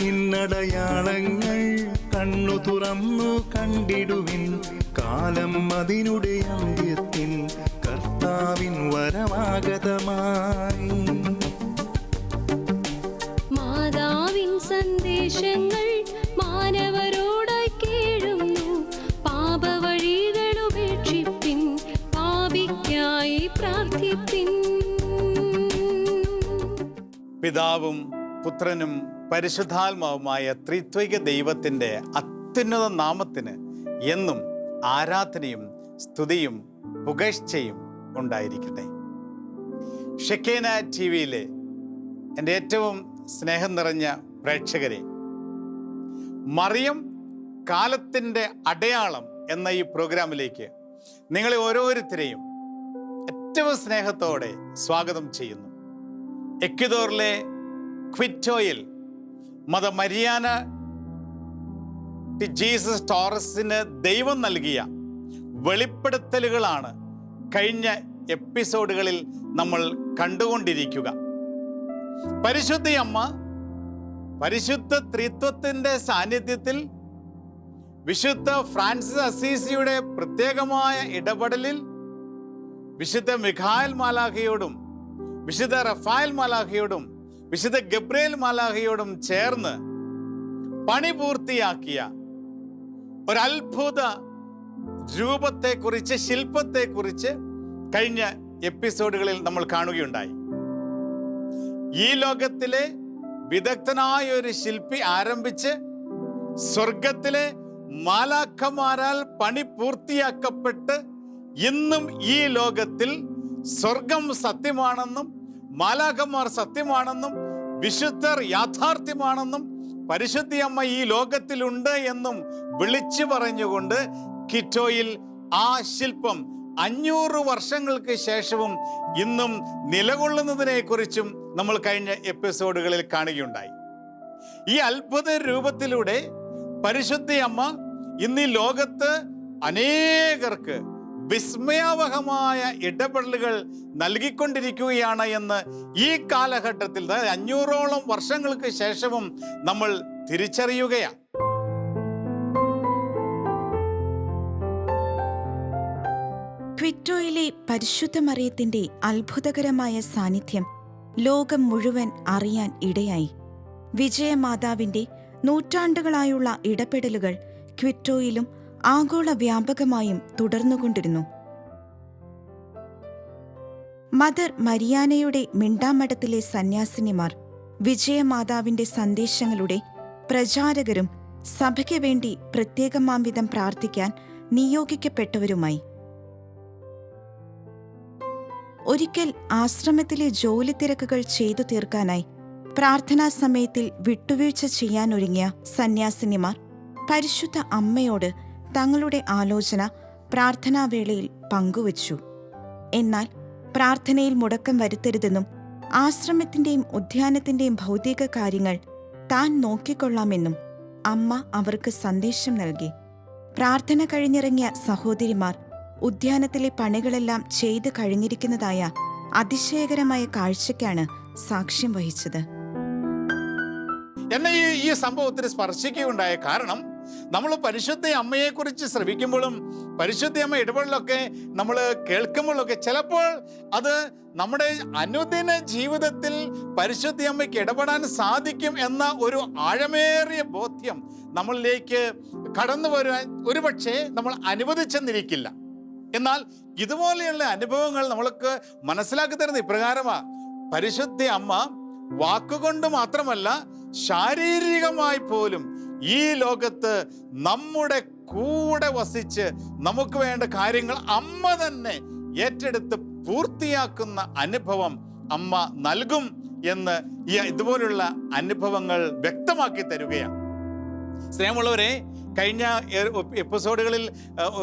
ഇന്നടയാളങ്ങൾ കണ്ണു തുറന്നു കണ്ടിടുവിൻ. കാലം അതിനുടെ അന്ത്യത്തിൽ കർത്താവിൻ വരമാഗതമായി. മാതാവിൻ സന്ദേശങ്ങൾ മാനവരോടായി കേഴുന്നു. പാപവഴികൾ ഉപേക്ഷിപ്പിൻ, പാപിക്കായി പ്രാർത്ഥിപ്പിൻ. പിതാവും പുത്രനും പരിശുദ്ധാത്മാവുമായ ത്രിത്വിക ദൈവത്തിൻ്റെ അത്യുന്നത നാമത്തിന് എന്നും ആരാധനയും സ്തുതിയും പുകഴ്ചയും ഉണ്ടായിരിക്കട്ടെ. ഷെക്കേന ടി വിയിലെ എൻ്റെ ഏറ്റവും സ്നേഹം നിറഞ്ഞ പ്രേക്ഷകരെ, മറിയം കാലത്തിൻ്റെ അടയാളം എന്ന ഈ പ്രോഗ്രാമിലേക്ക് നിങ്ങളെ ഓരോരുത്തരെയും ഏറ്റവും സ്നേഹത്തോടെ സ്വാഗതം ചെയ്യുന്നു. എക്വദോറിലെ ക്വിറ്റോയിൽ മദർ മരിയാന ജീസസ് ടോറസിന് ദൈവം നൽകിയ വെളിപ്പെടുത്തലുകളാണ് കഴിഞ്ഞ എപ്പിസോഡുകളിൽ നമ്മൾ കണ്ടുകൊണ്ടിരിക്കുക. പരിശുദ്ധ അമ്മ പരിശുദ്ധ ത്രിത്വത്തിൻ്റെ സാന്നിധ്യത്തിൽ വിശുദ്ധ ഫ്രാൻസിസ് അസീസിയുടെ പ്രത്യേകമായ ഇടപെടലിൽ വിശുദ്ധ മിഖായേൽ മാലാഖയോടും വിശുദ്ധ റഫായേൽ മാലാഖയോടും വിശുദ്ധ ഗബ്രിയേൽ മാലാഖയോടും ചേർന്ന് പണി പൂർത്തിയാക്കിയ ഒരത്ഭുത രൂപത്തെക്കുറിച്ച്, ശില്പത്തെക്കുറിച്ച് കഴിഞ്ഞ എപ്പിസോഡുകളിൽ നമ്മൾ കാണുകയുണ്ടായി. ഈ ലോകത്തിലെ വിദഗ്ധനായ ഒരു ശില്പി ആരംഭിച്ച് സ്വർഗത്തിലെ മാലാഖമാരാൽ പണി പൂർത്തിയാക്കപ്പെട്ട് ഇന്നും ഈ ലോകത്തിൽ സ്വർഗം സത്യമാണെന്നും മാലാഖമാർ സത്യമാണെന്നും വിശുദ്ധർ യാഥാർത്ഥ്യമാണെന്നും പരിശുദ്ധ അമ്മ ഈ ലോകത്തിലുണ്ട് എന്നും വിളിച്ചു പറഞ്ഞുകൊണ്ട് ക്വിറ്റോയിൽ ആ ശില്പം 500 വർഷങ്ങൾക്ക് ശേഷവും ഇന്നും നിലകൊള്ളുന്നതിനെ കുറിച്ചും നമ്മൾ കഴിഞ്ഞ എപ്പിസോഡുകളിൽ കാണുകയുണ്ടായി. ഈ അത്ഭുത രൂപത്തിലൂടെ പരിശുദ്ധ അമ്മ ഇന്ന് ഈ ലോകത്ത് അനേകർക്ക് വിസ്മയാവഹമായ ഇടപെടലുകൾ നൽകിക്കൊണ്ടിരിക്കുകയാണ് എന്ന് ഈ കാലഘട്ടത്തിൽ, അതായത് 500ഓളം വർഷങ്ങൾക്ക് ശേഷവും നമ്മൾ തിരിച്ചറിയുകയാണ്. ക്വിറ്റോയിലെ പരിശുദ്ധ മറിയത്തിന്റെ അത്ഭുതകരമായ സാന്നിധ്യം ലോകം മുഴുവൻ അറിയാൻ ഇടയായി. വിജയമാതാവിന്റെ നൂറ്റാണ്ടുകളായുള്ള ഇടപെടലുകൾ ക്വിറ്റോയിലും ആഗോള വ്യാപകമായും തുടർന്നുകൊണ്ടിരുന്നു. മദർ മരിയാനയുടെ മിണ്ടാമഠത്തിലെ സന്യാസിനിമാർ വിജയമാതാവിന്റെ സന്ദേശങ്ങളുടെ പ്രചാരകരും സഭയ്ക്ക് വേണ്ടി പ്രത്യേകമാംവിധം പ്രാർത്ഥിക്കാൻ നിയോഗിക്കപ്പെട്ടവരുമായി. ഒരിക്കൽ ആശ്രമത്തിലെ ജോലി തിരക്കുകൾ ചെയ്തു തീർക്കാനായി പ്രാർത്ഥനാ സമയത്തിൽ വിട്ടുവീഴ്ച ചെയ്യാനൊരുങ്ങിയ സന്യാസിനിമാർ പരിശുദ്ധ അമ്മയോട് തങ്ങളുടെ ആലോചന പ്രാർത്ഥനാവേളയിൽ പങ്കുവച്ചു. എന്നാൽ പ്രാർത്ഥനയിൽ മുടക്കം വരുത്തരുതെന്നും ആശ്രമത്തിന്റെയും ഉദ്യാനത്തിന്റെയും ഭൗതിക കാര്യങ്ങൾ താൻ നോക്കിക്കൊള്ളാമെന്നും അമ്മ അവർക്ക് സന്ദേശം നൽകി. പ്രാർത്ഥന കഴിഞ്ഞിറങ്ങിയ സഹോദരിമാർ ഉദ്യാനത്തിലെ പണികളെല്ലാം ചെയ്തു കഴിഞ്ഞിരിക്കുന്നതായ അതിശയകരമായ കാഴ്ചയ്ക്കാണ് സാക്ഷ്യം വഹിച്ചത്. എന്നെ ഈ സംഭവത്തിന് സ്പർശിക്കുകയുണ്ടായ കാരണം, നമ്മൾ പരിശുദ്ധ അമ്മയെക്കുറിച്ച് ശ്രവിക്കുമ്പോഴും പരിശുദ്ധ അമ്മ ഇടപെടലൊക്കെ നമ്മൾ കേൾക്കുമ്പോഴൊക്കെ ചിലപ്പോൾ അത് നമ്മുടെ അനുദിന ജീവിതത്തിൽ പരിശുദ്ധ അമ്മയ്ക്ക് ഇടപെടാൻ സാധിക്കും എന്ന ഒരു ആഴമേറിയ ബോധ്യം നമ്മളിലേക്ക് കടന്നു വരുവാൻ ഒരുപക്ഷെ നമ്മൾ അനുവദിച്ചെന്നിരിക്കില്ല. എന്നാൽ ഇതുപോലെയുള്ള അനുഭവങ്ങൾ നമ്മൾക്ക് മനസ്സിലാക്കി തരുന്ന ഇപ്രകാരമാണ്. പരിശുദ്ധ അമ്മ വാക്കുകൊണ്ട് മാത്രമല്ല ശാരീരികമായി പോലും ഈ ലോകത്ത് നമ്മുടെ കൂടെ വസിച്ച് നമുക്ക് വേണ്ട കാര്യങ്ങൾ അമ്മ തന്നെ ഏറ്റെടുത്ത് പൂർത്തിയാക്കുന്ന അനുഭവം അമ്മ നൽകും എന്ന് ഇതുപോലുള്ള അനുഭവങ്ങൾ വ്യക്തമാക്കി തരികയാണ്. സ്നേഹമുള്ളവരെ, കഴിഞ്ഞ എപ്പിസോഡുകളിൽ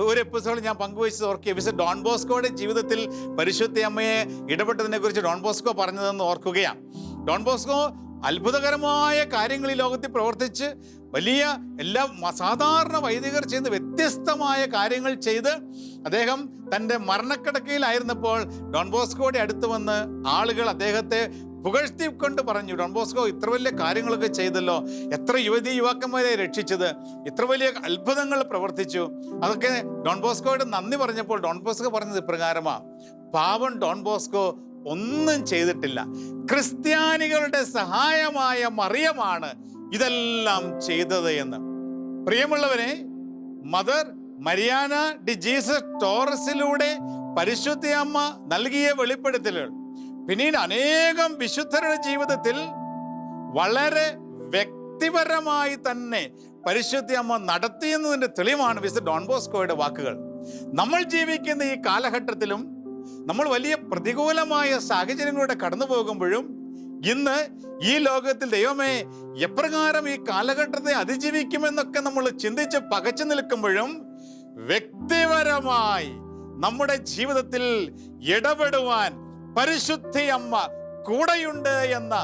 ഒരു എപ്പിസോഡ് ഞാൻ പങ്കുവച്ചത് ഓർക്കുക. വിശുദ്ധ ഡോൺ ബോസ്കോയുടെ ജീവിതത്തിൽ പരിശുദ്ധ അമ്മയെ ഇടപെട്ടതിനെ കുറിച്ച് ഡോൺ ബോസ്കോ പറഞ്ഞതെന്ന് ഓർക്കുകയാണ്. ഡോൺ ബോസ്കോ അത്ഭുതകരമായ കാര്യങ്ങൾ ഈ ലോകത്തിൽ പ്രവർത്തിച്ച് വലിയ എല്ലാ സാധാരണ വൈദികർ ചെയ്യുന്ന വ്യത്യസ്തമായ കാര്യങ്ങൾ ചെയ്ത് അദ്ദേഹം തൻ്റെ മരണക്കിടക്കയിലായിരുന്നപ്പോൾ ഡോൺ ബോസ്കോയുടെ അടുത്ത് വന്ന് ആളുകൾ അദ്ദേഹത്തെ പുകഴ്ത്തിക്കൊണ്ട് പറഞ്ഞു, ഡോൺ ബോസ്കോ ഇത്ര വലിയ കാര്യങ്ങളൊക്കെ ചെയ്തല്ലോ, എത്ര യുവാക്കന്മാരെ രക്ഷിച്ചത്, ഇത്ര വലിയ അത്ഭുതങ്ങൾ പ്രവർത്തിച്ചു. അതൊക്കെ ഡോൺ ബോസ്കോയോട് നന്ദി പറഞ്ഞപ്പോൾ ഡോൺ ബോസ്കോ പറഞ്ഞത് ഇപ്രകാരമാ: പാവം ഡോൺ ബോസ്കോ ഒന്നും ചെയ്തിട്ടില്ല, ക്രിസ്ത്യാനികളുടെ സഹായമായ മറിയമാണ് ഇതെല്ലാം ചെയ്തത് എന്ന്. പ്രിയമുള്ളവരെ, മദർ മരിയാന ഡി ജീസസ് ടോറസിലൂടെ പരിശുദ്ധ അമ്മ നൽകിയ വെളിപ്പെടുത്തലുകൾ പിന്നീട് അനേകം വിശുദ്ധരുടെ ജീവിതത്തിൽ വളരെ വ്യക്തിപരമായി തന്നെ പരിശുദ്ധ അമ്മ നടത്തിയെന്നതിൻ്റെ തെളിവാണ് വിശുദ്ധ ഡോൺ ബോസ്കോയുടെ വാക്കുകൾ. നമ്മൾ ജീവിക്കുന്ന ഈ കാലഘട്ടത്തിലും നമ്മൾ വലിയ പ്രതികൂലമായ സാഹചര്യങ്ങളുടെ കടന്നു പോകുമ്പോഴും ഇന്ന് ഈ ലോകത്തിൽ ദൈവമേ എപ്രകാരം ഈ കാലഘട്ടത്തെ അതിജീവിക്കുമെന്നൊക്കെ നമ്മൾ ചിന്തിച്ച് പകച്ചു നിൽക്കുമ്പോഴും വ്യക്തിപരമായി നമ്മുടെ ജീവിതത്തിൽ ഇടപെടുവാൻ പരിശുദ്ധ അമ്മ കൂടെയുണ്ട് എന്ന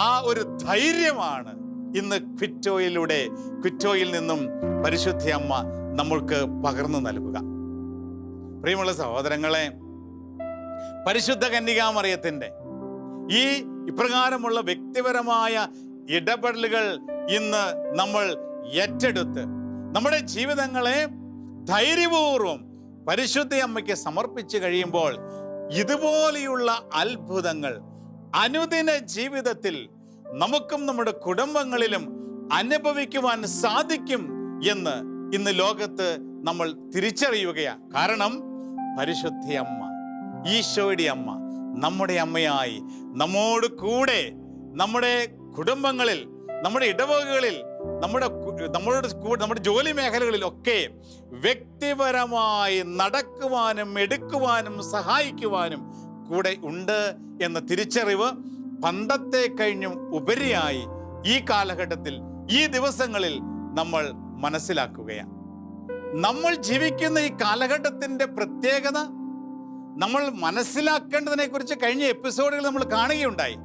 ആ ഒരു ധൈര്യമാണ് ഇന്ന് ക്വിറ്റോയിൽ നിന്നും പരിശുദ്ധ അമ്മ നമ്മൾക്ക് പകർന്നു നൽകുക. പ്രിയമുള്ള സഹോദരങ്ങളെ, പരിശുദ്ധ കന്യകാമറിയത്തിൻ്റെ ഈ ഇപ്രകാരമുള്ള വ്യക്തിപരമായ ഇടപെടലുകൾ ഇന്ന് നമ്മൾ ഏറ്റെടുത്ത് നമ്മുടെ ജീവിതങ്ങളെ ധൈര്യപൂർവം പരിശുദ്ധ അമ്മയ്ക്ക് സമർപ്പിച്ച് കഴിയുമ്പോൾ ഇതുപോലെയുള്ള അത്ഭുതങ്ങൾ അനുദിന ജീവിതത്തിൽ നമുക്കും നമ്മുടെ കുടുംബങ്ങളിലും അനുഭവിക്കുവാൻ സാധിക്കും എന്ന് ഇന്ന് ലോകത്ത് നമ്മൾ തിരിച്ചറിയുകയാണ്. കാരണം പരിശുദ്ധ അമ്മ, ഈശോയുടെ അമ്മ, നമ്മുടെ അമ്മയായി നമ്മോട് കൂടെ നമ്മുടെ കുടുംബങ്ങളിൽ, നമ്മുടെ ഇടവകകളിൽ, നമ്മുടെ ജോലി മേഖലകളിൽ ഒക്കെ വ്യക്തിപരമായി നടക്കുവാനും എടുക്കുവാനും സഹായിക്കുവാനും കൂടെ ഉണ്ട് എന്ന തിരിച്ചറിവ് പണ്ടത്തെ കഴിഞ്ഞും ഉപരിയായി ഈ കാലഘട്ടത്തിൽ, ഈ ദിവസങ്ങളിൽ നമ്മൾ മനസ്സിലാക്കുകയാണ്. നമ്മൾ ജീവിക്കുന്ന ഈ കാലഘട്ടത്തിൻ്റെ പ്രത്യേകത നമ്മൾ മനസ്സിലാക്കേണ്ടതിനെ കുറിച്ച് കഴിഞ്ഞ എപ്പിസോഡുകൾ നമ്മൾ കാണുകയുണ്ടായി.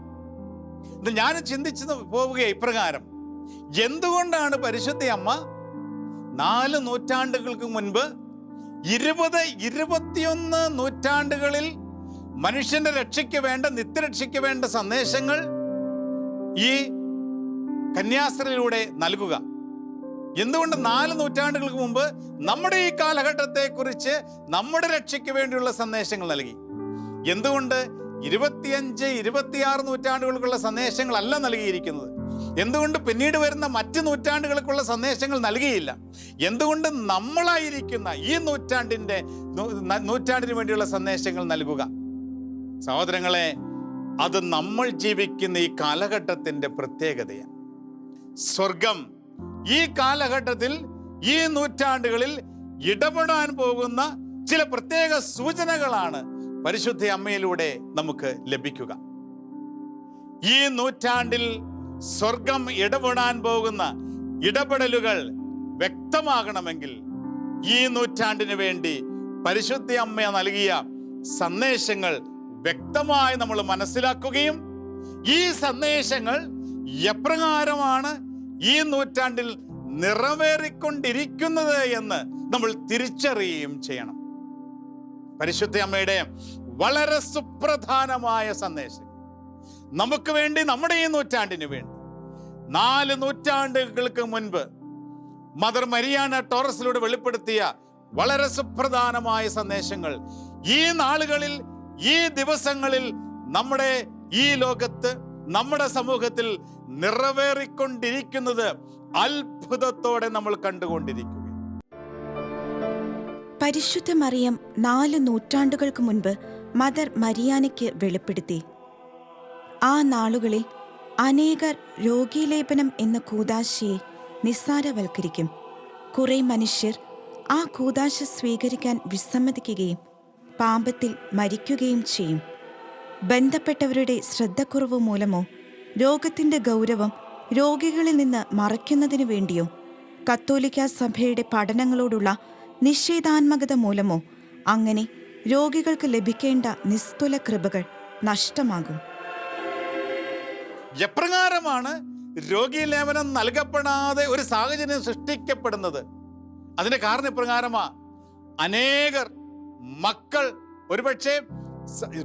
ഇത് ഞാൻ ചിന്തിച്ചു പോവുകയാണ് ഇപ്രകാരം: എന്തുകൊണ്ടാണ് പരിശുദ്ധ അമ്മ 4 നൂറ്റാണ്ടുകൾക്ക് മുൻപ് 20-21 നൂറ്റാണ്ടുകളിൽ മനുഷ്യന്റെ രക്ഷയ്ക്ക് വേണ്ട, നിത്യരക്ഷയ്ക്ക് വേണ്ട സന്ദേശങ്ങൾ ഈ കന്യാസ്ത്രീയിലൂടെ നൽകുക? എന്തുകൊണ്ട് 4 നൂറ്റാണ്ടുകൾക്ക് മുമ്പ് നമ്മുടെ ഈ കാലഘട്ടത്തെ കുറിച്ച് നമ്മുടെ രക്ഷയ്ക്ക് വേണ്ടിയുള്ള സന്ദേശങ്ങൾ നൽകി? എന്തുകൊണ്ട് 25-26 നൂറ്റാണ്ടുകൾക്കുള്ള സന്ദേശങ്ങളല്ല നൽകിയിരിക്കുന്നത്? എന്തുകൊണ്ട് പിന്നീട് വരുന്ന മറ്റ് നൂറ്റാണ്ടുകൾക്കുള്ള സന്ദേശങ്ങൾ നൽകിയില്ല? എന്തുകൊണ്ട് നമ്മളായിരിക്കുന്ന ഈ നൂറ്റാണ്ടിന് വേണ്ടിയുള്ള സന്ദേശങ്ങൾ നൽകുക? സഹോദരങ്ങളെ, അത് നമ്മൾ ജീവിക്കുന്ന ഈ കാലഘട്ടത്തിൻ്റെ പ്രത്യേകതയാണ്. സ്വർഗം ഈ കാലഘട്ടത്തിൽ, ഈ നൂറ്റാണ്ടുകളിൽ ഇടപെടാൻ പോകുന്ന ചില പ്രത്യേക സൂചനകളാണ് പരിശുദ്ധ അമ്മയിലൂടെ നമുക്ക് ലഭിക്കുക. ഈ നൂറ്റാണ്ടിൽ സ്വർഗം ഇടപെടാൻ പോകുന്ന ഇടപെടലുകൾ വ്യക്തമാകണമെങ്കിൽ ഈ നൂറ്റാണ്ടിന് വേണ്ടി പരിശുദ്ധ അമ്മ നൽകിയ സന്ദേശങ്ങൾ വ്യക്തമായി നമ്മൾ മനസ്സിലാക്കുകയും ഈ സന്ദേശങ്ങൾ എപ്രകാരമാണ് ഈ നൂറ്റാണ്ടിൽ നിറവേറിക്കൊണ്ടിരിക്കുന്നത് എന്ന് നമ്മൾ തിരിച്ചറിയുകയും ചെയ്യണം. പരിശുദ്ധ അമ്മയുടെ വളരെ സുപ്രധാനമായ സന്ദേശം നമുക്ക് വേണ്ടി, നമ്മുടെ ഈ നൂറ്റാണ്ടിന് വേണ്ടി 4 നൂറ്റാണ്ടുകൾക്ക് മുൻപ് മദർ മരിയാന ടോറസിലൂടെ വെളിപ്പെടുത്തിയ വളരെ സുപ്രധാനമായ സന്ദേശങ്ങൾ ഈ നാളുകളിൽ, ഈ ദിവസങ്ങളിൽ നമ്മുടെ ഈ ലോകത്ത്, നമ്മുടെ സമൂഹത്തിൽ നിറവേറിക്കൊണ്ടിരിക്കുന്നത് അത്ഭുതത്തോടെ നമ്മൾ കണ്ടുകൊണ്ടിരിക്കുക. പരിശുദ്ധ മറിയം 4 നൂറ്റാണ്ടുകൾക്ക് മുൻപ് മദർ മരിയാനയ്ക്ക് വെളിപ്പെടുത്തി. ആ നാളുകളിൽ അനേകർ രോഗീലേപനം എന്ന കൂദാശയെ നിസ്സാരവൽക്കരിക്കും. കുറെ മനുഷ്യർ ആ കൂദാശ സ്വീകരിക്കാൻ വിസമ്മതിക്കുകയും പാപത്തിൽ മരിക്കുകയും ചെയ്യും. ബന്ധപ്പെട്ടവരുടെ ശ്രദ്ധക്കുറവ് മൂലമോ രോഗത്തിൻ്റെ ഗൗരവം രോഗികളിൽ നിന്ന് മറയ്ക്കുന്നതിനു വേണ്ടിയോ കത്തോലിക്ക സഭയുടെ പഠനങ്ങളോടുള്ള നിഷേധാത്മകത മൂലമോ അങ്ങനെ രോഗികൾക്ക് ലഭിക്കേണ്ട നിസ്തുല കൃപകൾ നഷ്ടമാകും. എപ്രകാരമാണ് രോഗീലേപനം നൽകപ്പെടാതെ ഒരു സാഹചര്യം സൃഷ്ടിക്കപ്പെടുന്നത്? അതിന്റെ കാരണം ഇപ്രകാരമാ: അനേകർ മക്കൾ, ഒരുപക്ഷെ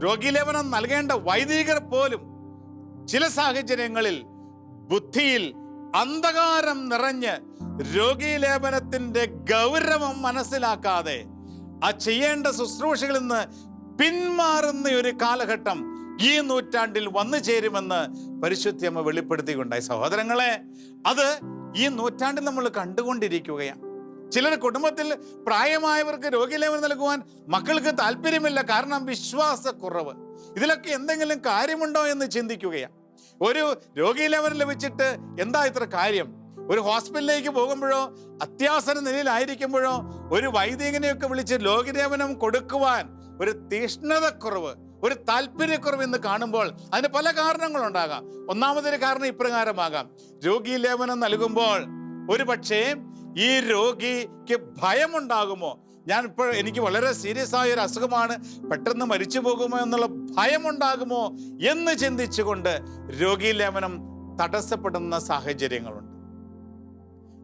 രോഗീലേപനം നൽകേണ്ട വൈദികർ പോലും ചില സാഹചര്യങ്ങളിൽ ബുദ്ധിയിൽ അന്ധകാരം നിറഞ്ഞ് രോഗീലേപനത്തിന്റെ ഗൗരവം മനസ്സിലാക്കാതെ ആ ചെയ്യേണ്ട ശുശ്രൂഷകളിൽ നിന്ന് പിന്മാറുന്ന ഒരു കാലഘട്ടം ഈ നൂറ്റാണ്ടിൽ വന്നു ചേരുമെന്ന് പരിശുദ്ധയമ്മ വെളിപ്പെടുത്തിക്കൊണ്ടായി. സഹോദരങ്ങളെ, അത് ഈ നൂറ്റാണ്ടിൽ നമ്മൾ കണ്ടുകൊണ്ടിരിക്കുകയാണ്. ചിലർ കുടുംബത്തിൽ പ്രായമായവർക്ക് രോഗീലേപനം നൽകുവാൻ മക്കൾക്ക് താല്പര്യമില്ല, കാരണം വിശ്വാസക്കുറവ്. ഇതിലൊക്കെ എന്തെങ്കിലും കാര്യമുണ്ടോ എന്ന് ചിന്തിക്കുകയാണ്. ഒരു രോഗീലേപനം ലഭിച്ചിട്ട് എന്താ ഇത്ര കാര്യം? ഒരു ഹോസ്പിറ്റലിലേക്ക് പോകുമ്പോഴോ അത്യാസന്ന നിലയിലായിരിക്കുമ്പോഴോ ഒരു വൈദികനെയൊക്കെ വിളിച്ച് രോഗീലേപനം കൊടുക്കുവാൻ ഒരു തീഷ്ണതക്കുറവ്, ഒരു താല്പര്യക്കുറവ് എന്ന് കാണുമ്പോൾ അതിന് പല കാരണങ്ങളുണ്ടാകാം. ഒന്നാമതൊരു കാരണം ഇപ്രകാരമാകാം. രോഗീലേപനം നൽകുമ്പോൾ ഒരു പക്ഷേ ഈ രോഗിക്ക് ഭയമുണ്ടാകുമോ? എനിക്ക് വളരെ സീരിയസ് ആയ ഒരു അസുഖമാണ്, പെട്ടെന്ന് മരിച്ചു പോകുമോ എന്നുള്ള ഭയമുണ്ടാകുമോ എന്ന് ചിന്തിച്ചുകൊണ്ട് രോഗീലേപനം തടസ്സപ്പെടുന്ന സാഹചര്യങ്ങളുണ്ട്.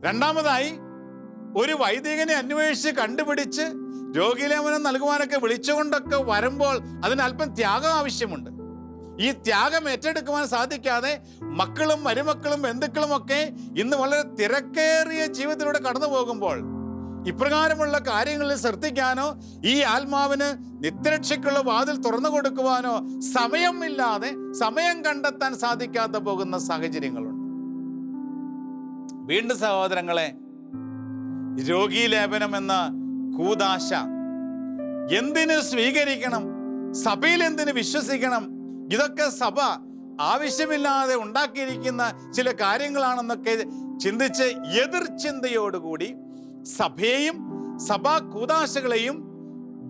രണ്ടാമതായി, ഒരു വൈദികനെ അന്വേഷിച്ച് കണ്ടുപിടിച്ച് രോഗീലേപനം നൽകുവാനൊക്കെ വിളിച്ചുകൊണ്ടൊക്കെ വരുമ്പോൾ അതിന് അല്പം ത്യാഗം ആവശ്യമുണ്ട്. ഈ ത്യാഗം ഏറ്റെടുക്കുവാൻ സാധിക്കാതെ മക്കളും മരുമക്കളും ബന്ധുക്കളും ഒക്കെ ഇന്ന് വളരെ തിരക്കേറിയ ജീവിതത്തിലൂടെ കടന്നു പോകുമ്പോൾ ഇപ്രകാരമുള്ള കാര്യങ്ങളിൽ ശ്രദ്ധിക്കാനോ ഈ ആത്മാവിന് നിത്യരക്ഷയ്ക്കുള്ള വാതിൽ തുറന്നു കൊടുക്കുവാനോ സമയമില്ലാതെ സമയം കണ്ടെത്താൻ സാധിക്കാതെ പോകുന്ന സാഹചര്യങ്ങളുണ്ട്. വീണ്ടും സഹോദരങ്ങളെ, രോഗീലേപനം എന്ന കൂദാശ എന്തിനു സ്വീകരിക്കണം? സഭയിൽ എന്തിനു വിശ്വസിക്കണം? ഇതൊക്കെ സഭ ആവശ്യമില്ലാതെ ഉണ്ടാക്കിയിരിക്കുന്ന ചില കാര്യങ്ങളാണെന്നൊക്കെ ചിന്തിച്ച് എതിർചിന്തയോടുകൂടി സഭയെയും സഭാ കൂദാശകളെയും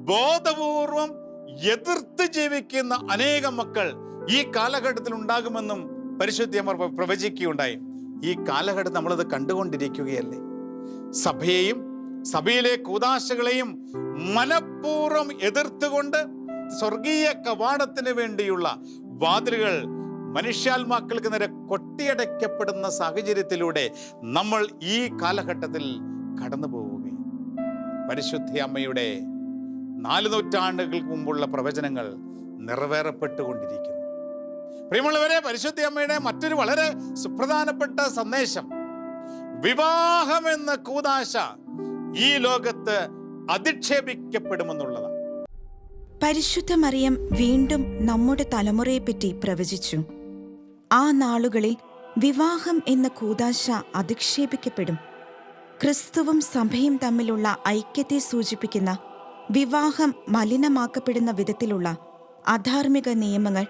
ബോധപൂർവം എതിർത്ത് ജീവിക്കുന്ന അനേകം മക്കൾ ഈ കാലഘട്ടത്തിൽ ഉണ്ടാകുമെന്നും പരിശുദ്ധ പ്രവചിക്കുകയുണ്ടായി. ഈ കാലഘട്ടം നമ്മളത് കണ്ടുകൊണ്ടിരിക്കുകയല്ലേ. സഭയെയും സഭയിലെ കൂദാശകളെയും മനഃപൂർവ്വം എതിർത്തുകൊണ്ട് സ്വർഗീയ കവാടത്തിന് വേണ്ടിയുള്ള വാതിലുകൾ മനുഷ്യാത്മാക്കൾക്ക് നേരെ കൊട്ടിയടയ്ക്കപ്പെടുന്ന സാഹചര്യത്തിലൂടെ നമ്മൾ ഈ കാലഘട്ടത്തിൽ കടന്നു പോവുകയും പരിശുദ്ധ അമ്മയുടെ 4 നൂറ്റാണ്ടുകൾക്ക് മുമ്പുള്ള പ്രവചനങ്ങൾ നിറവേറപ്പെട്ടുകൊണ്ടിരിക്കുന്നു. പ്രിയമുള്ളവരെ, പരിശുദ്ധ അമ്മയുടെ മറ്റൊരു വളരെ സുപ്രധാനപ്പെട്ട സന്ദേശം, വിവാഹമെന്ന കൂദാശ ഈ ലോകത്ത് അധിക്ഷേപിക്കപ്പെടുമെന്നുള്ളതാണ്. പരിശുദ്ധ മറിയം വീണ്ടും നമ്മുടെ തലമുറയെപ്പറ്റി പ്രവചിച്ചു. ആ നാളുകളിൽ വിവാഹം എന്ന കൂദാശ അധിക്ഷേപിക്കപ്പെടും. ക്രിസ്തുവും സഭയും തമ്മിലുള്ള ഐക്യത്തെ സൂചിപ്പിക്കുന്ന വിവാഹം മലിനമാക്കപ്പെടുന്ന വിധത്തിലുള്ള അധാർമിക നിയമങ്ങൾ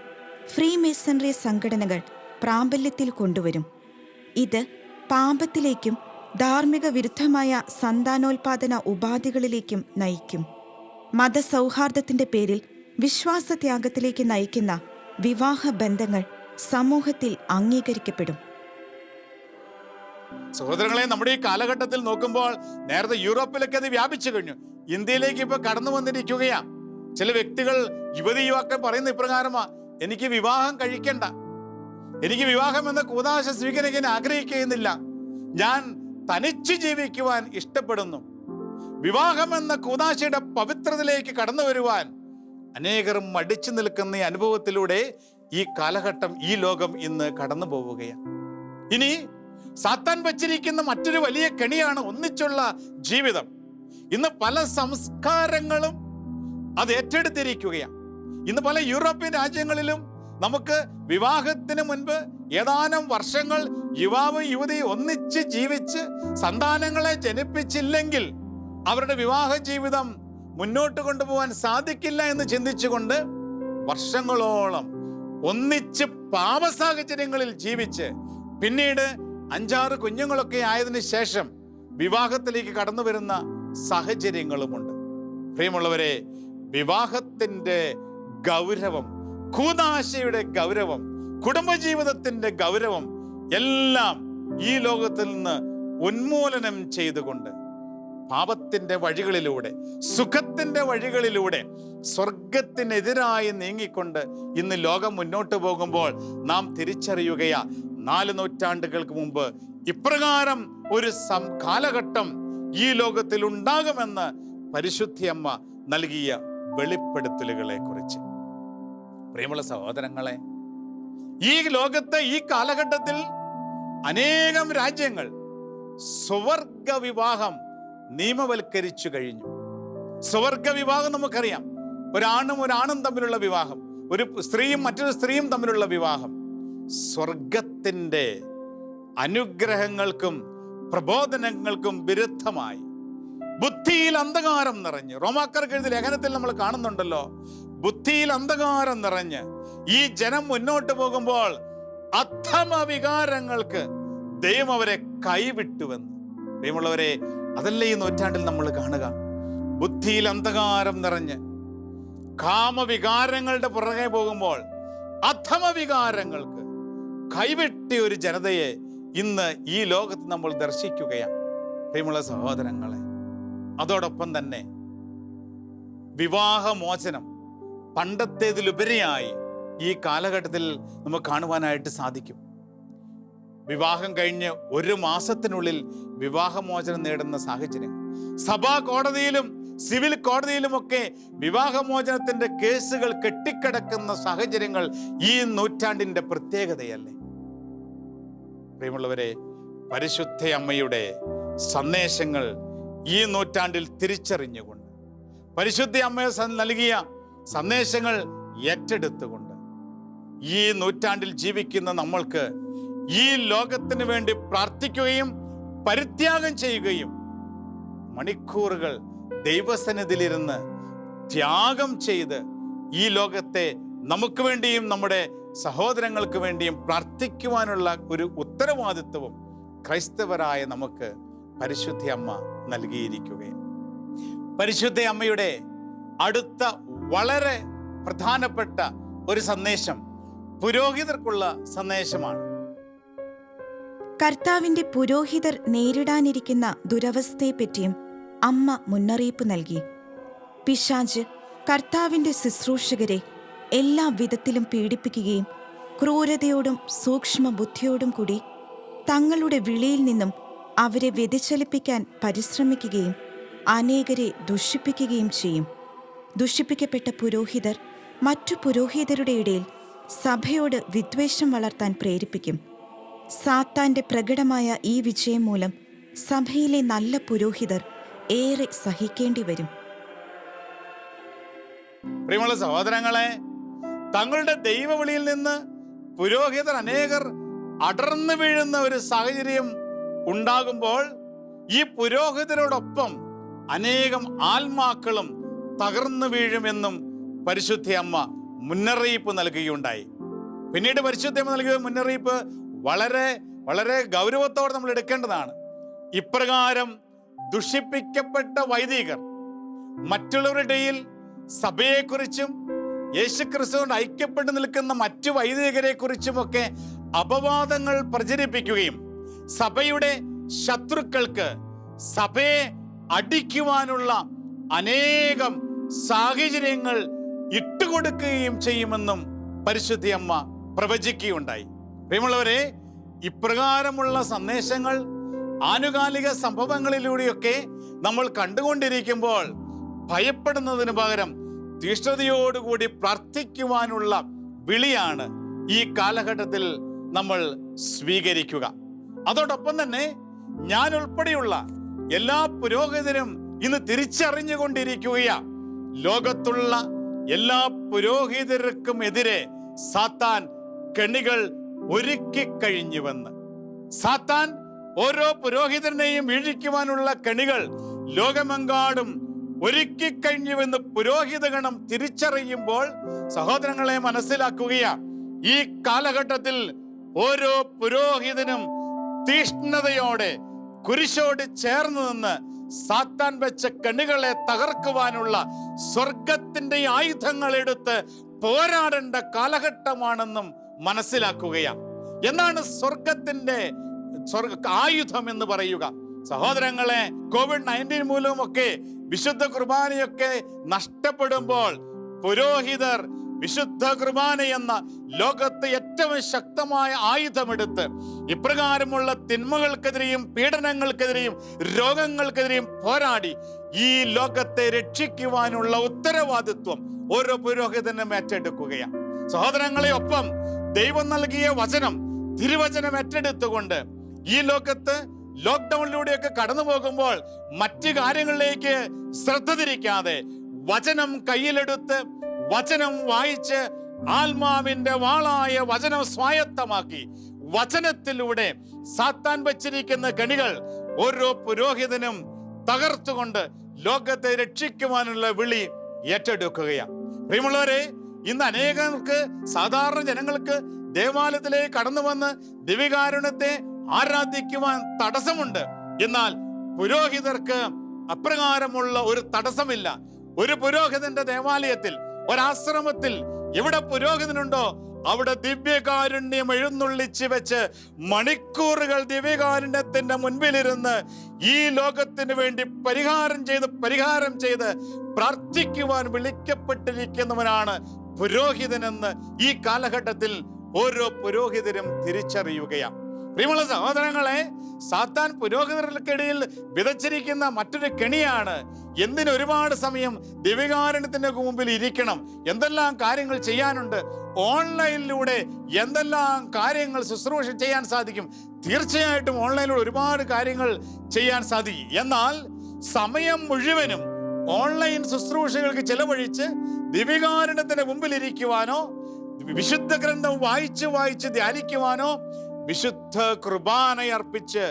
ഫ്രീമേസണറി സംഘടനകൾ പ്രാബല്യത്തിൽ കൊണ്ടുവരും. ഇത് പാപത്തിലേക്കും ധാർമ്മിക വിരുദ്ധമായ സന്താനോൽപാദന ഉപാധികളിലേക്കും നയിക്കും. മതസൗഹാർദ്ദത്തിന്റെ പേരിൽ വിശ്വാസത്യാഗത്തിലേക്ക് നയിക്കുന്ന വിവാഹ ബന്ധങ്ങൾ സമൂഹത്തിൽ അംഗീകരിക്കപ്പെടും. സഹോദരങ്ങളെ, നമ്മുടെ ഈ കാലഘട്ടത്തിൽ നോക്കുമ്പോൾ നേരത്തെ യൂറോപ്പിലൊക്കെ അത് വ്യാപിച്ചു കഴിഞ്ഞു. ഇന്ത്യയിലേക്ക് ഇപ്പൊ കടന്നു വന്നിരിക്കുകയാ. ചില വ്യക്തികൾ, യുവാക്കൾ പറയുന്ന ഇപ്രകാരമാ: എനിക്ക് വിവാഹം കഴിക്കണ്ട, എനിക്ക് വിവാഹം എന്ന കൂദാശ സ്വീകരിക്കാൻ ആഗ്രഹിക്കുന്നില്ല, ഞാൻ തനിച്ചു ജീവിക്കുവാൻ ഇഷ്ടപ്പെടുന്നു. വിവാഹം എന്ന കൂദാശയുടെ പവിത്രതയിലേക്ക് കടന്നു വരുവാൻ അനേകർ മടിച്ചു നിൽക്കുന്ന ഈ അനുഭവത്തിലൂടെ ഈ കാലഘട്ടം, ഈ ലോകം ഇന്ന് കടന്നു പോവുകയാണ്. ഇനി സാത്താൻ വച്ചിരിക്കുന്ന മറ്റൊരു വലിയ കെണിയാണ് ഒന്നിച്ചുള്ള ജീവിതം. ഇന്ന് പല സംസ്കാരങ്ങളും അത് ഏറ്റെടുത്തിരിക്കുകയാണ്. ഇന്ന് പല യൂറോപ്യൻ രാജ്യങ്ങളിലും നമുക്ക് വിവാഹത്തിന് മുൻപ് ഏതാനും വർഷങ്ങൾ യുവാവ് യുവതി ഒന്നിച്ച് ജീവിച്ച് സന്താനങ്ങളെ ജനിപ്പിച്ചില്ലെങ്കിൽ അവരുടെ വിവാഹ ജീവിതം മുന്നോട്ട് കൊണ്ടുപോകാൻ സാധിക്കില്ല എന്ന് ചിന്തിച്ചുകൊണ്ട് വർഷങ്ങളോളം ഒന്നിച്ച് പാപ സാഹചര്യങ്ങളിൽ ജീവിച്ച് പിന്നീട് 5-6 കുഞ്ഞുങ്ങളൊക്കെ ആയതിനു ശേഷം വിവാഹത്തിലേക്ക് കടന്നു വരുന്ന സാഹചര്യങ്ങളുമുണ്ട്. പ്രിയമുള്ളവരെ, വിവാഹത്തിന്റെ ഗൗരവം, കൂദാശയുടെ ഗൗരവം, കുടുംബജീവിതത്തിന്റെ ഗൗരവം എല്ലാം ഈ ലോകത്തിൽ നിന്ന് ഉന്മൂലനം ചെയ്തുകൊണ്ട് പാപത്തിന്റെ വഴികളിലൂടെ, സുഖത്തിന്റെ വഴികളിലൂടെ സ്വർഗത്തിനെതിരായി നീങ്ങിക്കൊണ്ട് ഇന്ന് ലോകം മുന്നോട്ട് പോകുമ്പോൾ നാം തിരിച്ചറിയുകയാ, 4 നൂറ്റാണ്ടുകൾക്ക് മുമ്പ് ഇപ്രകാരം ഒരു കാലഘട്ടം ഈ ലോകത്തിൽ ഉണ്ടാകുമെന്ന് പരിശുദ്ധയമ്മ നൽകിയ വെളിപ്പെടുത്തലുകളെ കുറിച്ച്. പ്രിയമുള്ള സഹോദരങ്ങളെ, ഈ ലോകത്തെ ഈ കാലഘട്ടത്തിൽ അനേകം രാജ്യങ്ങൾ സ്വർഗ വിവാഹം നിയമവൽക്കരിച്ചു കഴിഞ്ഞു. സ്വർഗ വിവാഹം നമുക്കറിയാം, ഒരാണും തമ്മിലുള്ള വിവാഹം, ഒരു സ്ത്രീയും മറ്റൊരു സ്ത്രീയും തമ്മിലുള്ള വിവാഹം സ്വർഗത്തിൻ്റെ അനുഗ്രഹങ്ങൾക്കും പ്രബോധനങ്ങൾക്കും വിരുദ്ധമായി ബുദ്ധിയിൽ അന്ധകാരം നിറഞ്ഞ്, റോമാക്കാർക്ക് എഴുതിയ ലേഖനത്തിൽ നമ്മൾ കാണുന്നുണ്ടല്ലോ, ബുദ്ധിയിൽ അന്ധകാരം നിറഞ്ഞ് ഈ ജനം മുന്നോട്ട് പോകുമ്പോൾ അധമ വികാരങ്ങൾക്ക് ദൈവം അവരെ കൈവിട്ടുവെന്ന്. ദൈവമുള്ളവരെ, അതല്ലേ ഈ നൂറ്റാണ്ടിൽ നമ്മൾ കാണുക. ബുദ്ധിയിൽ അന്ധകാരം നിറഞ്ഞ് കാമവികാരങ്ങളുടെ പുറകെ പോകുമ്പോൾ അധമ വികാരങ്ങൾക്ക് കൈവിട്ടിയ ഒരു ജനതയെ ഇന്ന് ഈ ലോകത്ത് നമ്മൾ ദർശിക്കുകയാണ് പ്രിയമുള്ള സഹോദരങ്ങളെ. അതോടൊപ്പം തന്നെ വിവാഹമോചനം പണ്ടത്തേതിലുപരിയായി ഈ കാലഘട്ടത്തിൽ നമുക്ക് കാണുവാനായിട്ട് സാധിക്കും. വിവാഹം കഴിഞ്ഞ് 1 മാസത്തിനുള്ളിൽ വിവാഹമോചനം നേടുന്ന സാഹചര്യം, സഭാ കോടതിയിലും സിവിൽ കോടതിയിലുമൊക്കെ വിവാഹമോചനത്തിന്റെ കേസുകൾ കെട്ടിക്കിടക്കുന്ന സാഹചര്യങ്ങൾ ഈ നൂറ്റാണ്ടിന്റെ പ്രത്യേകതയല്ലേ? പ്രിയമുള്ളവരെ, പരിശുദ്ധ അമ്മയുടെ സന്ദേശങ്ങൾ ഈ നൂറ്റാണ്ടിൽ തിരിച്ചറിഞ്ഞുകൊണ്ട്, പരിശുദ്ധ അമ്മയെ നൽകിയ സന്ദേശങ്ങൾ ഏറ്റെടുത്തുകൊണ്ട് ഈ നൂറ്റാണ്ടിൽ ജീവിക്കുന്ന നമ്മൾക്ക് ഈ ലോകത്തിന് വേണ്ടി പ്രാർത്ഥിക്കുകയും പരിത്യാഗം ചെയ്യുകയും മണിക്കൂറുകൾ ദൈവസന്നിധിയിലിരുന്ന് ത്യാഗം ചെയ്ത് ഈ ലോകത്തെ നമുക്ക് വേണ്ടിയും നമ്മുടെ സഹോദരങ്ങൾക്ക് വേണ്ടിയും പ്രാർത്ഥിക്കുവാനുള്ള ഒരു ഉത്തരവാദിത്വവും ക്രൈസ്തവരായ നമുക്ക് പരിശുദ്ധ അമ്മ നൽകിയിരിക്കുകയാണ്. പരിശുദ്ധ അമ്മയുടെ അടുത്ത വളരെ പ്രധാനപ്പെട്ട ഒരു സന്ദേശം പുരോഹിതർക്കുള്ള സന്ദേശമാണ്. കർത്താവിന്റെ പുരോഹിതർ നേരിടാനിരിക്കുന്ന ദുരവസ്ഥയെപ്പറ്റിയും അമ്മ മുന്നറിയിപ്പ് നൽകി. പിശാച് കർത്താവിന്റെ ശുശ്രൂഷകരെ എല്ലാ വിധത്തിലും പീഡിപ്പിക്കുകയും ക്രൂരതയോടും സൂക്ഷ്മ ബുദ്ധിയോടും കൂടി തങ്ങളുടെ വിളിയിൽ നിന്നും അവരെ വ്യതിചലിപ്പിക്കാൻ പരിശ്രമിക്കുകയും അനേകരെ ദുഷിപ്പിക്കുകയും ചെയ്യും. ദുഷിപ്പിക്കപ്പെട്ട പുരോഹിതർ മറ്റു പുരോഹിതരുടെ ഇടയിൽ സഭയോട് വിദ്വേഷം വളർത്താൻ പ്രേരിപ്പിക്കും. സാത്താന്റെ പ്രകടമായ ഈ വിജയം മൂലം സഭയിലെ നല്ല പുരോഹിതർ ഏറെ സഹിക്കേണ്ടി വരും. പ്രിയമുള്ള സഹോദരങ്ങളെ, തങ്ങളുടെ ദൈവവിളിയിൽ നിന്ന് പുരോഹിതർ അനേകർ അടർന്നു വീഴുന്ന ഒരു സാഹചര്യം ഉണ്ടാകുമ്പോൾ ഈ പുരോഹിതരോടൊപ്പം അനേകം ആത്മാക്കളും തകർന്നു വീഴുമെന്നും പരിശുദ്ധ അമ്മ മുന്നറിയിപ്പ് നൽകുകയുണ്ടായി. പിന്നീട് പരിശുദ്ധ അമ്മ നൽകിയ മുന്നറിയിപ്പ് വളരെ വളരെ ഗൗരവത്തോടെ നമ്മൾ എടുക്കേണ്ടതാണ്. ഇപ്രകാരം ദുഷിപ്പിക്കപ്പെട്ട വൈദികർ മറ്റുള്ളവരുടെ ഇടയിൽ സഭയെക്കുറിച്ചും യേശുക്രിസ്തുവിനോട് ഐക്യപ്പെട്ടു നിൽക്കുന്ന മറ്റു വൈദികരെ കുറിച്ചുമൊക്കെ അപവാദങ്ങൾ പ്രചരിപ്പിക്കുകയും സഭയുടെ ശത്രുക്കൾക്ക് സഭയെ അടിക്കുവാനുള്ള അനേകം സാഹചര്യങ്ങൾ ഇട്ടുകൊടുക്കുകയും ചെയ്യുമെന്നും പരിശുദ്ധ അമ്മ പ്രവചിക്കുകയുണ്ടായി. പ്രിയമുള്ളവരെ, ഇപ്രകാരമുള്ള സന്ദേശങ്ങൾ ആനുകാലിക സംഭവങ്ങളിലൂടെയൊക്കെ നമ്മൾ കണ്ടുകൊണ്ടിരിക്കുമ്പോൾ ഭയപ്പെടുന്നതിന് പകരം തീഷ്ണതയോടുകൂടി പ്രാർത്ഥിക്കുവാനുള്ള വിളിയാണ് ഈ കാലഘട്ടത്തിൽ നമ്മൾ സ്വീകരിക്കുക. അതോടൊപ്പം തന്നെ ഞാൻ ഉൾപ്പെടെയുള്ള എല്ലാ പുരോഹിതരും ഇന്ന് തിരിച്ചറിഞ്ഞുകൊണ്ടിരിക്കുകയാണ്, ലോകത്തുള്ള എല്ലാ പുരോഹിതർക്കും എതിരെ സാത്താൻ കെണികൾ ഒരുക്കിക്കഴിഞ്ഞുവെന്ന്. സാത്താൻ ഓരോ പുരോഹിതനെയും വീഴിക്കുവാനുള്ള കെണികൾ ലോകമെങ്കാടും ഒരുക്കിക്കഴിഞ്ഞുവെന്ന് പുരോഹിതഗണം തിരിച്ചറിയുമ്പോൾ സഹോദരങ്ങളെ മനസ്സിലാക്കുകയാണ്, ഈ കാലഘട്ടത്തിൽ ഓരോ പുരോഹിതനും തീഷ്ണതയോടെ കുരിശോട് ചേർന്ന് നിന്ന് സാത്താൻ വെച്ച കെണികളെ തകർക്കുവാനുള്ള സ്വർഗത്തിന്റെ ആയുധങ്ങൾ എടുത്ത് പോരാടേണ്ട കാലഘട്ടമാണെന്നും മനസ്സിലാക്കുകയാണ്. എന്താണ് സ്വർഗത്തിന്റെ ആയുധം എന്ന് പറയുക? സഹോദരങ്ങളെ, COVID-19 മൂലമൊക്കെ വിശുദ്ധ കുർബാനയൊക്കെ നഷ്ടപ്പെടുമ്പോൾ പുരോഹിതർ വിശുദ്ധ കുർബാന എന്ന ലോകത്തെ ഏറ്റവും ശക്തമായ ആയുധമെടുത്ത് ഇപ്രകാരമുള്ള തിന്മകൾക്കെതിരെയും പീഡനങ്ങൾക്കെതിരെയും രോഗങ്ങൾക്കെതിരെയും പോരാടി ഈ ലോകത്തെ രക്ഷിക്കുവാനുള്ള ഉത്തരവാദിത്വം ഓരോ പുരോഹിതനും ഏറ്റെടുക്കുകയാണ്. സഹോദരങ്ങളെ, ഒപ്പം ദൈവം നൽകിയ വചനം, തിരുവചനം ഏറ്റെടുത്തുകൊണ്ട് ഈ ലോകത്ത് ലോക്ക്ഡൌണിലൂടെയൊക്കെ കടന്നു പോകുമ്പോൾ മറ്റു കാര്യങ്ങളിലേക്ക് ശ്രദ്ധ തിരിക്കാതെ വചനം കയ്യിലെടുത്ത് വചനം വായിച്ച് ആത്മാവിന്റെ വാളായ വചനം സ്വായത്തമാക്കി വചനത്തിലൂടെ സാത്താൻ വച്ചിരിക്കുന്ന കെണികൾ ഓരോ പുരോഹിതനും തകർത്തുകൊണ്ട് ലോകത്തെ രക്ഷിക്കുവാനുള്ള വിളി ഏറ്റെടുക്കുകയാണ്. പ്രിയമുള്ളവരെ, ഇന്ന് അനേകർക്ക്, സാധാരണ ജനങ്ങൾക്ക് ദേവാലയത്തിലേക്ക് കടന്നു വന്ന് ദിവ്യകാരുണ്യത്തെ ആരാധിക്കുവാൻ തടസ്സമുണ്ട്. എന്നാൽ പുരോഹിതർക്ക് അപ്രകാരമുള്ള ഒരു തടസ്സമില്ല. ഒരു പുരോഹിതന്റെ ദേവാലയത്തിൽ, ഒരാശ്രമത്തിൽ എവിടെ പുരോഹിതനുണ്ടോ അവിടെ ദിവ്യകാരുണ്യം എഴുന്നള്ളിച്ച് വെച്ച് മണിക്കൂറുകൾ ദിവ്യകാരുണ്യത്തിന്റെ മുൻപിലിരുന്ന് ഈ ലോകത്തിന് വേണ്ടി പരിഹാരം ചെയ്ത് പ്രാർത്ഥിക്കുവാൻ വിളിക്കപ്പെട്ടിരിക്കുന്നവനാണ് പുരോഹിതനെന്ന് ഈ കാലഘട്ടത്തിൽ ഓരോ പുരോഹിതരും തിരിച്ചറിയുകയാണ്. പ്രിയമുള്ള സഹോദരങ്ങളെ, സാത്താൻ പുരോഹിതർക്കിടയിൽ വിതച്ചിരിക്കുന്ന മറ്റൊരു കെണിയാണ് ഒരുപാട് സമയം ദിവ്യകാരുണ്യത്തിന്റെ മുമ്പിൽ ഇരിക്കണം, എന്തെല്ലാം കാര്യങ്ങൾ ചെയ്യാനുണ്ട്, ഓൺലൈനിലൂടെ എന്തെല്ലാം കാര്യങ്ങൾ ശുശ്രൂഷ ചെയ്യാൻ സാധിക്കും. തീർച്ചയായിട്ടും ഓൺലൈനിലൂടെ ഒരുപാട് കാര്യങ്ങൾ ചെയ്യാൻ സാധിക്കും. എന്നാൽ സമയം മുഴുവനും ഓൺലൈൻ ശുശ്രൂഷകൾക്ക് ചെലവഴിച്ച് ദിവ്യകാരുണ്യത്തിന്റെ മുമ്പിൽ ഇരിക്കുവാനോ, വിശുദ്ധ ഗ്രന്ഥം വായിച്ച് ധ്യാനിക്കുവാനോ, വിശുദ്ധ കുർബാനയർപ്പിച്ച്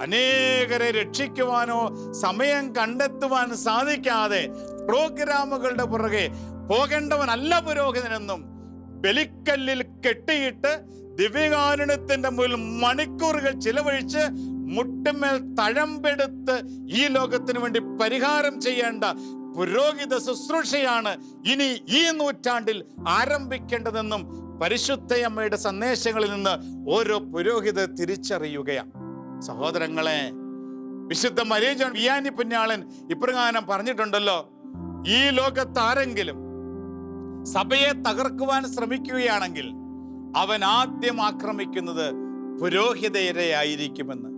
അനേകരെ രക്ഷിക്കുവാനോ സമയം കണ്ടെത്തുവാൻ സാധിക്കാതെ പ്രോഗ്രാമുകളുടെ പുറകെ പോകേണ്ടവനല്ല പുരോഹിതനെന്നും ബലിക്കല്ലിൽ കെട്ടിയിട്ട് ദിവ്യകാരുണ്യത്തിന്റെ മുന്നിൽ മണിക്കൂറുകൾ ചിലവഴിച്ച് മുട്ടുമേൽ തഴമ്പെടുത്ത് ഈ ലോകത്തിന് വേണ്ടി പരിഹാരം ചെയ്യേണ്ട പുരോഹിത ശുശ്രൂഷയാണ് ഇനി ഈ നൂറ്റാണ്ടിൽ ആരംഭിക്കേണ്ടതെന്നും പരിശുദ്ധയമ്മയുടെ സന്ദേശങ്ങളിൽ നിന്ന് ഓരോ പുരോഹിതർ തിരിച്ചറിയുകയാണ്. സഹോദരങ്ങളെ, വിശുദ്ധ മരിയ ജോൺ വിയാനി പുണ്യാളൻ ഇപ്രകാരം പറഞ്ഞിട്ടുണ്ടല്ലോ, ഈ ലോകത്ത് ആരെങ്കിലും സഭയെ തകർക്കുവാൻ ശ്രമിക്കുകയാണെങ്കിൽ അവൻ ആദ്യം ആക്രമിക്കുന്നത് പുരോഹിതരെയായിരിക്കുമെന്ന്.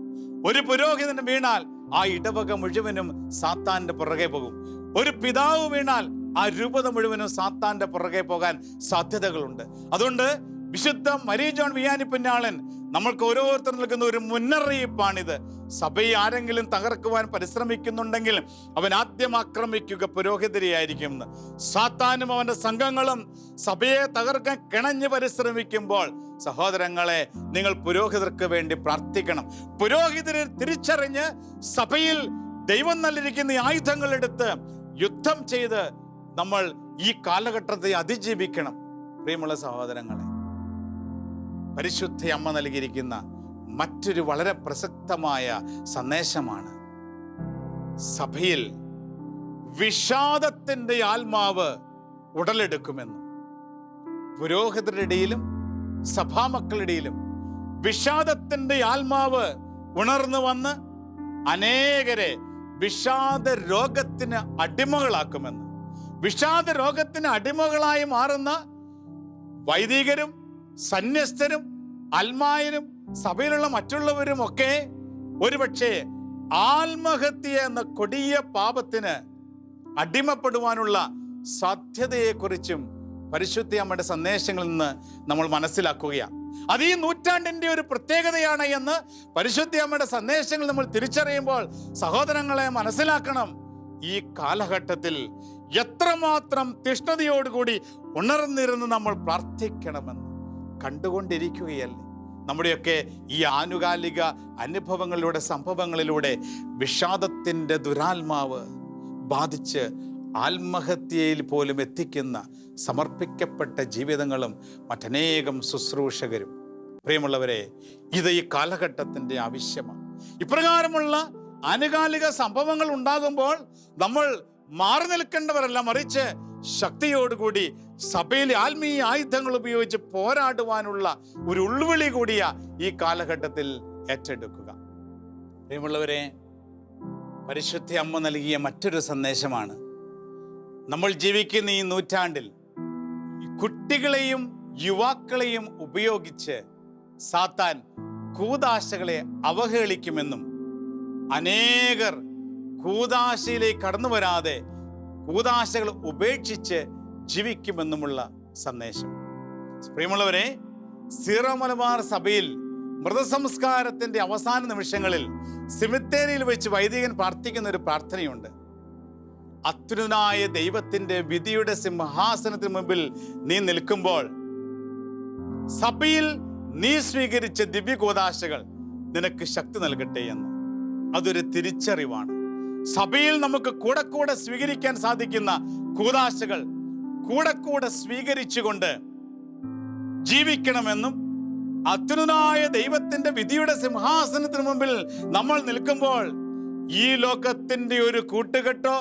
ഒരു പുരോഹിതൻ വീണാൽ ആ ഇടവക മുഴുവനും സാത്താന്റെ പുറകെ പോകും. ഒരു പിതാവ് വീണാൽ ആ രൂപത മുഴുവനും സാത്താന്റെ പുറകെ പോകാൻ സാധ്യതകളുണ്ട്. അതുകൊണ്ട് വിശുദ്ധ മരിയ ജോൺ വിയാനി പുണ്യാളൻ നമ്മൾക്ക് ഓരോരുത്തർ നൽകുന്ന ഒരു മുന്നറിയിപ്പാണിത്. സഭയെ ആരെങ്കിലും തകർക്കുവാൻ പരിശ്രമിക്കുന്നുണ്ടെങ്കിൽ അവൻ ആദ്യം ആക്രമിക്കുക പുരോഹിതരെയായിരിക്കുമെന്ന്. സാത്താനും അവന്റെ സംഘങ്ങളും സഭയെ തകർക്കാൻ കിണഞ്ഞ് പരിശ്രമിക്കുമ്പോൾ സഹോദരങ്ങളെ, നിങ്ങൾ പുരോഹിതർക്ക് വേണ്ടി പ്രാർത്ഥിക്കണം. പുരോഹിതരെ തിരിച്ചറിഞ്ഞ് സഭയിൽ ദൈവം നൽകിയിരിക്കുന്ന ആയുധങ്ങൾ എടുത്ത് യുദ്ധം ചെയ്ത് നമ്മൾ ഈ കാലഘട്ടത്തെ അതിജീവിക്കണം. പ്രിയമുള്ള സഹോദരങ്ങളെ, പരിശുദ്ധ അമ്മ നൽകിയിരിക്കുന്ന മറ്റൊരു വളരെ പ്രസക്തമായ സന്ദേശമാണ് സഭയിൽ വിഷാദത്തിന്റെ ആത്മാവ് ഉടലെടുക്കുമെന്നും പുരോഹിതരുടെ ഇടയിലും സഭാമക്കളുടെ ഇടയിലും വിഷാദത്തിന്റെ ആത്മാവ് ഉണർന്നു വന്ന് അനേകരെ വിഷാദ രോഗത്തിന് അടിമകളാക്കുമെന്ന്. വിഷാദ രോഗത്തിന് അടിമകളായി മാറുന്ന വൈദികരും സന്യസ്തരും അൽമായരും സഭയിലുള്ള മറ്റുള്ളവരും ഒക്കെ ഒരുപക്ഷെ ആത്മഹത്യ എന്ന കൊടിയ പാപത്തിന് അടിമപ്പെടുവാനുള്ള സാധ്യതയെക്കുറിച്ചും പരിശുദ്ധ അമ്മയുടെ സന്ദേശങ്ങളിൽ നിന്ന് നമ്മൾ മനസ്സിലാക്കുകയാണ്. അത് ഈ നൂറ്റാണ്ടിന്റെ ഒരു പ്രത്യേകതയാണ് എന്ന് പരിശുദ്ധ അമ്മയുടെ സന്ദേശങ്ങൾ നമ്മൾ തിരിച്ചറിയുമ്പോൾ സഹോദരങ്ങളെ മനസ്സിലാക്കണം, ഈ കാലഘട്ടത്തിൽ എത്രമാത്രം തീഷ്ണതയോടുകൂടി ഉണർന്നിരുന്ന് നമ്മൾ പ്രാർത്ഥിക്കണമെന്ന് കണ്ടുകൊണ്ടിരിക്കുകയല്ലേ. നമ്മുടെയൊക്കെ ഈ ആനുകാലിക അനുഭവങ്ങളിലൂടെ സംഭവങ്ങളിലൂടെ വിഷാദത്തിൻ്റെ ദുരാത്മാവ് ബാധിച്ച് ആത്മഹത്യയിൽ പോലും എത്തിക്കുന്ന സമർപ്പിക്കപ്പെട്ട ജീവിതങ്ങളും മറ്റനേകം ശുശ്രൂഷകരും. പ്രിയമുള്ളവരെ, ഇത് ഈ കാലഘട്ടത്തിൻ്റെ ആവശ്യമാണ്. ഇപ്രകാരമുള്ള ആനുകാലിക സംഭവങ്ങൾ ഉണ്ടാകുമ്പോൾ നമ്മൾ മാറി നിൽക്കേണ്ടവരല്ല, മറിച്ച് ശക്തിയോടുകൂടി സഭയിലെ ആത്മീയ ആയുധങ്ങൾ ഉപയോഗിച്ച് പോരാടുവാനുള്ള ഒരു ഉൾവിളി കൂടിയ ഈ കാലഘട്ടത്തിൽ ഏറ്റെടുക്കുക. പ്രിയമുള്ളവരെ, പരിശുദ്ധ അമ്മ നൽകിയ മറ്റൊരു സന്ദേശമാണ് നമ്മൾ ജീവിക്കുന്ന ഈ നൂറ്റാണ്ടിൽ കുട്ടികളെയും യുവാക്കളെയും ഉപയോഗിച്ച് സാത്താൻ കൂദാശകളെ അവഹേളിക്കുമെന്നും അനേകർ കൂദാശയിലേക്ക് കടന്നു വരാതെ കൂദാശകൾ ഉപേക്ഷിച്ച് ജീവിക്കുമെന്നുമുള്ള സന്ദേശം. പ്രിയമുള്ളവരെ, സീറോ മലബാർ സഭയിൽ മൃതസംസ്കാരത്തിന്റെ അവസാന നിമിഷങ്ങളിൽ സെമിത്തേരിയിൽ വെച്ച് വൈദികൻ പ്രാർത്ഥിക്കുന്ന ഒരു പ്രാർത്ഥനയുണ്ട്. അത്യുന്നതനായ ദൈവത്തിന്റെ വിധിയുടെ സിംഹാസനത്തിന് മുമ്പിൽ നീ നിൽക്കുമ്പോൾ സഭയിൽ നീ സ്വീകരിച്ച ദിവ്യകൂദാശകൾ നിനക്ക് ശക്തി നൽകട്ടെ എന്ന്. അതൊരു തിരിച്ചറിവാണ്. സഭയിൽ നമുക്ക് കൂടെ കൂടെ സ്വീകരിക്കാൻ സാധിക്കുന്ന കൂദാശകൾ കൂടെ കൂടെ സ്വീകരിച്ചുകൊണ്ട് ജീവിക്കണമെന്നും, അത്യുന്നതനായ ദൈവത്തിന്റെ വിധിയുടെ സിംഹാസനത്തിന് മുമ്പിൽ നമ്മൾ നിൽക്കുമ്പോൾ ഈ ലോകത്തിന്റെ ഒരു കൂട്ടുകെട്ടോ,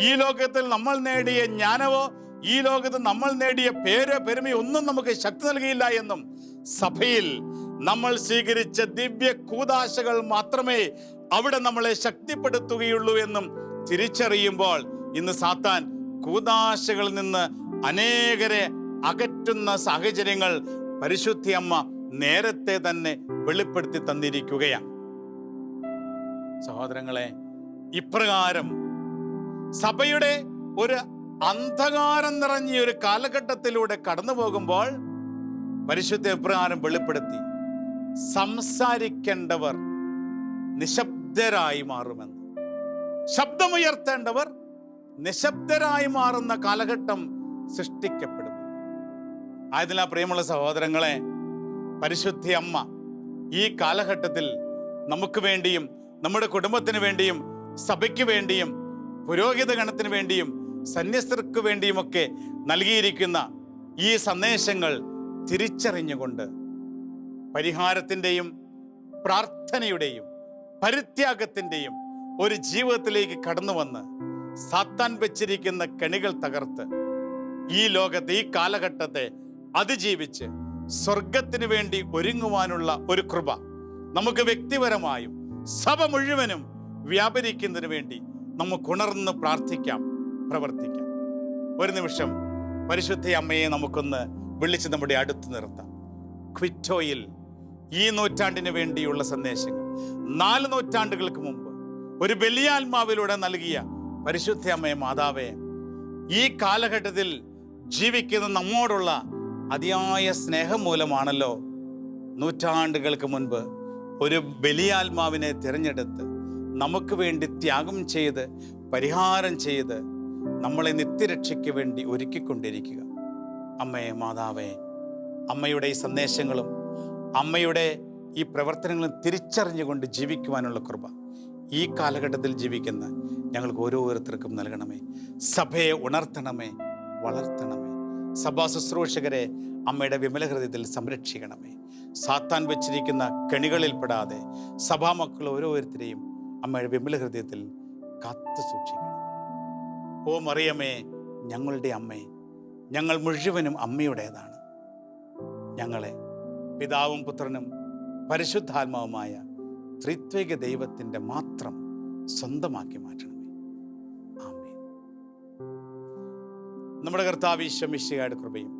ഈ ലോകത്തിൽ നമ്മൾ നേടിയ ജ്ഞാനവോ, ഈ ലോകത്ത് നമ്മൾ നേടിയ പേരോ പെരുമയോ ഒന്നും നമുക്ക് ശക്തി നൽകിയില്ല എന്നും, സഭയിൽ നമ്മൾ സ്വീകരിച്ച ദിവ്യ കൂദാശകൾ മാത്രമേ അവിടെ നമ്മളെ ശക്തിപ്പെടുത്തുകയുള്ളൂ എന്നും തിരിച്ചറിയുമ്പോൾ ഇന്ന് സാത്താൻ കൂദാശകളിൽ നിന്ന് അനേകരെ അകറ്റുന്ന സാഹചര്യങ്ങൾ പരിശുദ്ധി അമ്മ നേരത്തെ തന്നെ വെളിപ്പെടുത്തി തന്നിരിക്കുകയാണ്. സഹോദരങ്ങളെ, ഇപ്രകാരം സഭയുടെ ഒരു അന്ധകാരം നിറഞ്ഞ ഒരു കാലഘട്ടത്തിലൂടെ കടന്നു പോകുമ്പോൾ പരിശുദ്ധ ഇപ്രകാരം വെളിപ്പെടുത്തി, സംസാരിക്കേണ്ടവർ നിശബ്ദരായി മാറുമെന്ന്. ശബ്ദമുയർത്തേണ്ടവർ നിശബ്ദരായി മാറുന്ന കാലഘട്ടം സൃഷ്ടിക്കപ്പെടും. ആയതിനാൽ പ്രിയമുള്ള സഹോദരങ്ങളെ, പരിശുദ്ധ അമ്മ ഈ കാലഘട്ടത്തിൽ നമുക്ക് വേണ്ടിയും നമ്മുടെ കുടുംബത്തിന് വേണ്ടിയും സഭയ്ക്ക് വേണ്ടിയും പുരോഹിത ഗണത്തിന് വേണ്ടിയും സന്യസ്തർക്ക് വേണ്ടിയുമൊക്കെ നൽകിയിരിക്കുന്ന ഈ സന്ദേശങ്ങൾ തിരിച്ചറിഞ്ഞുകൊണ്ട് പരിഹാരത്തിൻ്റെയും പ്രാർത്ഥനയുടെയും പരിത്യാഗത്തിൻ്റെയും ഒരു ജീവിതത്തിലേക്ക് കടന്നു വന്ന് സാത്താൻ വെച്ചിരിക്കുന്ന കെണികൾ തകർത്ത് ഈ ലോകത്തെ, ഈ കാലഘട്ടത്തെ അതിജീവിച്ച് സ്വർഗത്തിന് വേണ്ടി ഒരുങ്ങുവാനുള്ള ഒരു കൃപ നമുക്ക് വ്യക്തിപരമായും സഭ മുഴുവനും വ്യാപരിക്കുന്നതിന് വേണ്ടി നമുക്ക് ഉണർന്ന് പ്രാർത്ഥിക്കാം, പ്രവർത്തിക്കാം. ഒരു നിമിഷം പരിശുദ്ധ അമ്മയെ നമുക്കൊന്ന് വിളിച്ച് നമ്മുടെ അടുത്ത് നിർത്താം. ക്വിറ്റോയിൽ ഈ നൂറ്റാണ്ടിന് വേണ്ടിയുള്ള സന്ദേശങ്ങൾ 4 നൂറ്റാണ്ടുകൾക്ക് മുമ്പ് ഒരു ബലിയാത്മാവിലൂടെ നൽകിയ പരിശുദ്ധ അമ്മയെ, മാതാവേ, ഈ കാലഘട്ടത്തിൽ ജീവിക്കുന്ന നമ്മോടുള്ള അതിയായ സ്നേഹം മൂലമാണല്ലോ നൂറ്റാണ്ടുകൾക്ക് മുൻപ് ഒരു ബലിയാത്മാവിനെ തിരഞ്ഞെടുത്ത് നമുക്ക് വേണ്ടി ത്യാഗം ചെയ്ത് പരിഹാരം ചെയ്ത് നമ്മളെ നിത്യരക്ഷയ്ക്ക് വേണ്ടി ഒരുക്കിക്കൊണ്ടിരിക്കുക. അമ്മയെ, മാതാവേ, അമ്മയുടെ ഈ സന്ദേശങ്ങളും അമ്മയുടെ ഈ പ്രവർത്തനങ്ങളും തിരിച്ചറിഞ്ഞുകൊണ്ട് ജീവിക്കുവാനുള്ള കൃപ ഈ കാലഘട്ടത്തിൽ ജീവിക്കുന്ന ഞങ്ങൾക്ക് ഓരോരുത്തർക്കും നൽകണമേ. സഭയെ ഉണർത്തണമേ, വളർത്തണമേ. സഭാ ശുശ്രൂഷകരെ അമ്മയുടെ വിമല ഹൃദയത്തിൽ സംരക്ഷിക്കണമേ. സാത്താൻ വെച്ചിരിക്കുന്ന കെണികളിൽപ്പെടാതെ സഭാമക്കൾ ഓരോരുത്തരെയും അമ്മയുടെ വിമല ഹൃദയത്തിൽ കാത്തു സൂക്ഷിക്കണമേ. ഓ മറിയമേ, ഞങ്ങളുടെ അമ്മേ, ഞങ്ങൾ മുഴുവനും അമ്മയുടേതാണ്. ഞങ്ങളെ പിതാവും പുത്രനും പരിശുദ്ധാത്മാവുമായ ത്രിത്വിക ദൈവത്തിൻ്റെ മാത്രം സ്വന്തമാക്കി മാറ്റണമേ. ആമേൻ. നമ്മുടെ കർത്താവ് ഈശോ മിശിഹായുടെ കൃപയും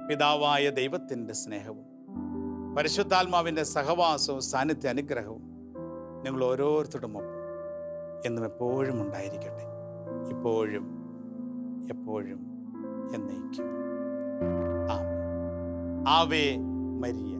പിതാവായ ദൈവത്തിൻ്റെ സ്നേഹവും പരിശുദ്ധാത്മാവിൻ്റെ സഹവാസവും സാന്നിധ്യ അനുഗ്രഹവും നിങ്ങൾ ഓരോരുത്തരുടെ ഒപ്പം എന്നും എപ്പോഴും ഉണ്ടായിരിക്കട്ടെ, ഇപ്പോഴും എപ്പോഴും എന്നേക്കും. ആമേൻ. Ave Maria.